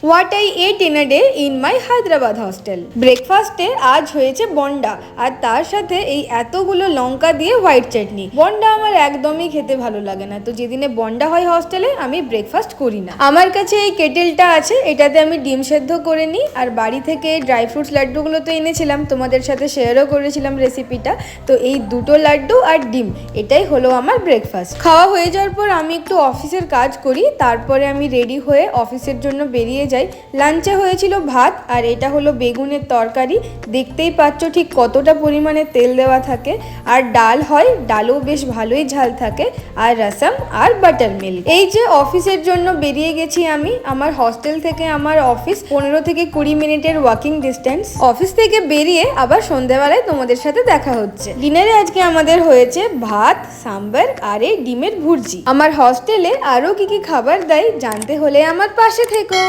What I ate in a day in my Hyderabad hostel. ব্রেকফাস্টে আজ হয়েছে বন্ডা, আর তার সাথে এই এতগুলো লঙ্কা দিয়ে হোয়াইট চাটনি। বন্ডা আমার একদমই খেতে ভালো লাগে না, তো যেদিনে বন্ডা হয় হস্টেলে আমি ব্রেকফাস্ট করি না। আমার কাছে এই কেটেলটা আছে, এটাতে আমি ডিম সেদ্ধ করে নিই, আর বাড়ি থেকে ড্রাই ফ্রুটস লাড্ডুগুলো তো এনেছিলাম, তোমাদের সাথে শেয়ারও করেছিলাম রেসিপিটা। তো এই দুটো লাড্ডু আর ডিম, এটাই হলো আমার ব্রেকফাস্ট। খাওয়া হয়ে যাওয়ার পর আমি একটু অফিসের কাজ করি, তারপরে আমি রেডি হয়ে অফিসের জন্য বেরিয়ে যাই। লাঞ্চে হয়েছিল ভাত, আর এটা হলো বেগুনের তরকারি। দেখতেই পাচ্ছ ঠিক কতটা পরিমাণে তেল দেওয়া থাকে। আর ডাল হয়, ডালও বেশ ভালোই ঝাল থাকে, আর রসম আর বাটার মিল্ক। এই যে অফিসের জন্য বেরিয়ে গেছি আমি। আমার হস্টেল থেকে আমার অফিস 15 থেকে 20 মিনিটের ওয়াকিং ডিস্টেন্স। অফিস থেকে বেরিয়ে আবার সন্ধ্যাবেলায় তোমাদের সাথে দেখা হচ্ছে। ডিনারে আজকে আমাদের হয়েছে ভাত, সাম্বার আর এই ডিমের ভুর্জি। আমার হস্টেলে আরো কি কি খাবার দেয় জানতে হলে আমার পাশে থেকো।